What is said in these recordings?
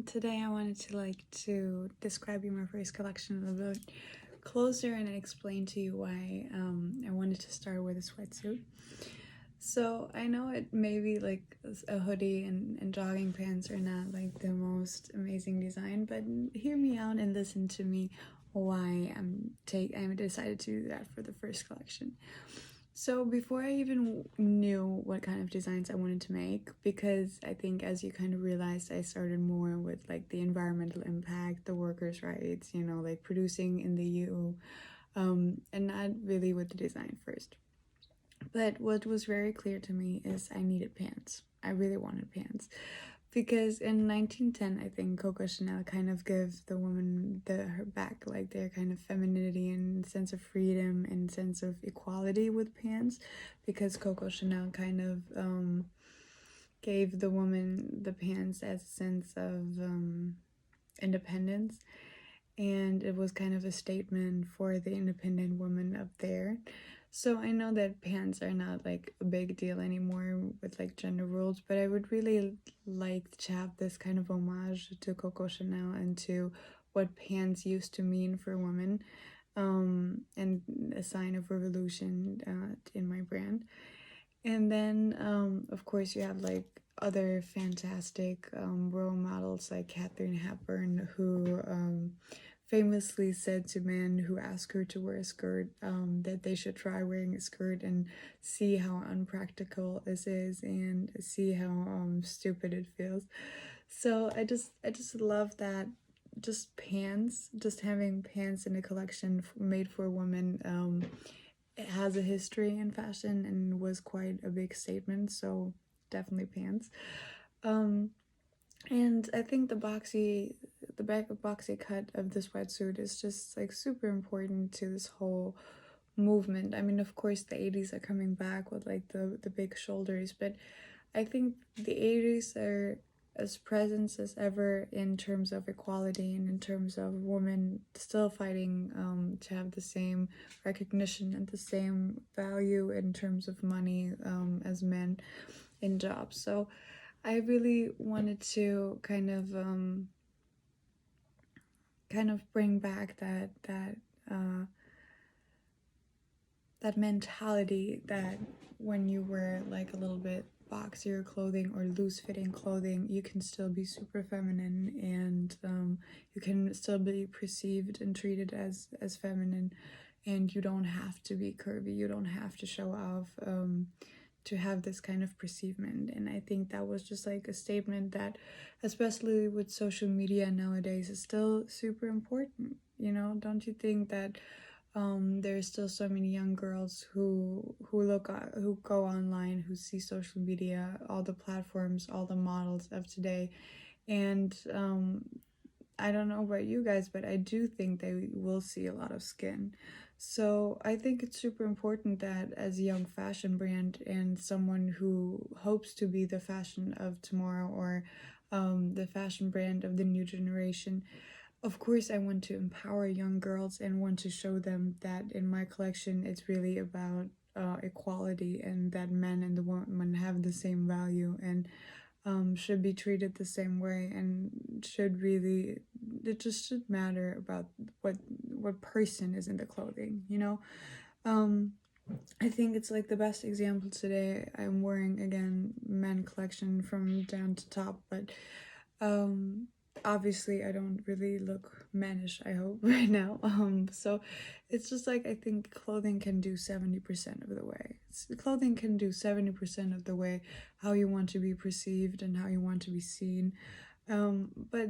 Today I wanted to describe you my first collection a little bit closer and explain to you why I wanted to start with a sweatsuit. So I know it may be like a hoodie and jogging pants are not like the most amazing design, but hear me out and listen to me why I decided to do that for the first collection. So before I even knew what kind of designs I wanted to make, because I think as you kind of realized, I started more with like the environmental impact, the workers' rights, like producing in the EU, and not really with the design first. But what was very clear to me is I needed pants. I really wanted pants. Because in 1910, I think Coco Chanel kind of gives the woman her back, like their kind of femininity and sense of freedom and sense of equality with pants. Because Coco Chanel kind of gave the woman the pants as a sense of independence. And it was kind of a statement for the independent woman up there. So I know that pants are not like a big deal anymore with like gender roles, but I would really like to have this kind of homage to Coco Chanel and to what pants used to mean for women, and a sign of revolution in my brand. And then of course you have like other fantastic role models like Katharine Hepburn, who famously said to men who ask her to wear a skirt that they should try wearing a skirt and see how unpractical this is and see how stupid it feels. So I just love that, just having pants in a collection made for women. It has a history in fashion and was quite a big statement, so definitely pants. And I think the back of boxy cut of the sweatsuit is just like super important to this whole movement. I mean, of course, the 80s are coming back with like the big shoulders, but I think the 80s are as present as ever in terms of equality and in terms of women still fighting to have the same recognition and the same value in terms of money as men in jobs. So I really wanted to kind of bring back uh, that mentality that when you wear like a little bit boxier clothing or loose fitting clothing, you can still be super feminine and you can still be perceived and treated as feminine, and you don't have to be curvy, you don't have to show off to have this kind of perceivement. And I think that was just like a statement that, especially with social media nowadays, is still super important. Don't you think that there's still so many young girls who go online, who see social media, all the platforms, all the models of today, and I don't know about you guys, but I do think they will see a lot of skin. So I think it's super important that as a young fashion brand and someone who hopes to be the fashion of tomorrow, or the fashion brand of the new generation, of course I want to empower young girls and want to show them that in my collection it's really about equality, and that men and the women have the same value and should be treated the same way, and it just should matter about what person is in the clothing. I think it's like the best example today. I'm wearing again men collection from down to top, but obviously I don't really look mannish, I hope, right now. So it's just like I think clothing can do 70% of the way. Clothing can do 70% of the way how you want to be perceived and how you want to be seen. But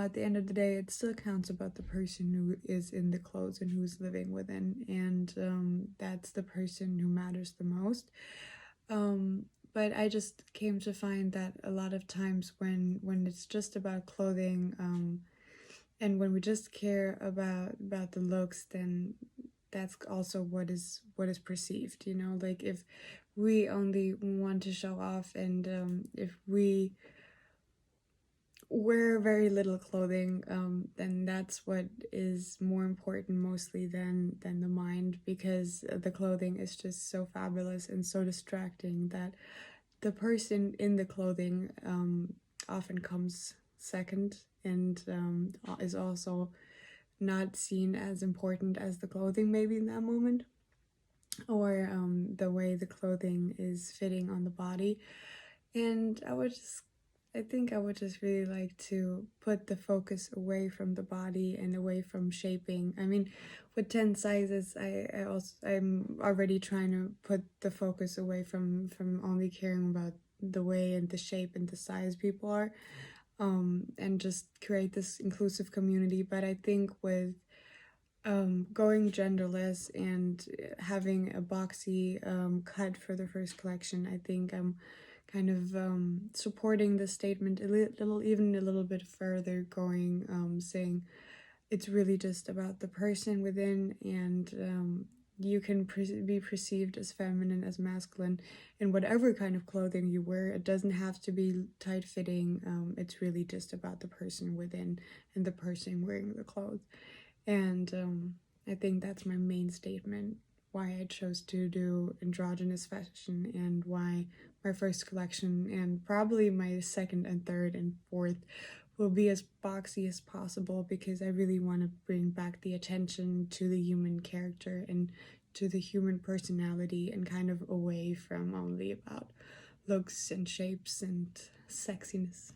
at the end of the day, it still counts about the person who is in the clothes and who's living within, and that's the person who matters the most. But I just came to find that a lot of times when it's just about clothing, and when we just care about the looks, then that's also what is perceived. Like if we only want to show off, and if we wear very little clothing, then that's what is more important mostly than the mind, because the clothing is just so fabulous and so distracting that the person in the clothing often comes second, and is also not seen as important as the clothing maybe in that moment, or the way the clothing is fitting on the body. And I think I would just really like to put the focus away from the body and away from shaping. I mean, with 10 sizes, I'm already trying to put the focus away from only caring about the way and the shape and the size people are, and just create this inclusive community. But I think with going genderless and having a boxy cut for the first collection, I think I'm kind of supporting the statement even a little bit further, going saying it's really just about the person within, and you can be perceived as feminine, as masculine, in whatever kind of clothing you wear. It doesn't have to be tight fitting. It's really just about the person within and the person wearing the clothes. And I think that's my main statement, why I chose to do androgynous fashion, and why my first collection and probably my second and third and fourth will be as boxy as possible, because I really want to bring back the attention to the human character and to the human personality, and kind of away from only about looks and shapes and sexiness.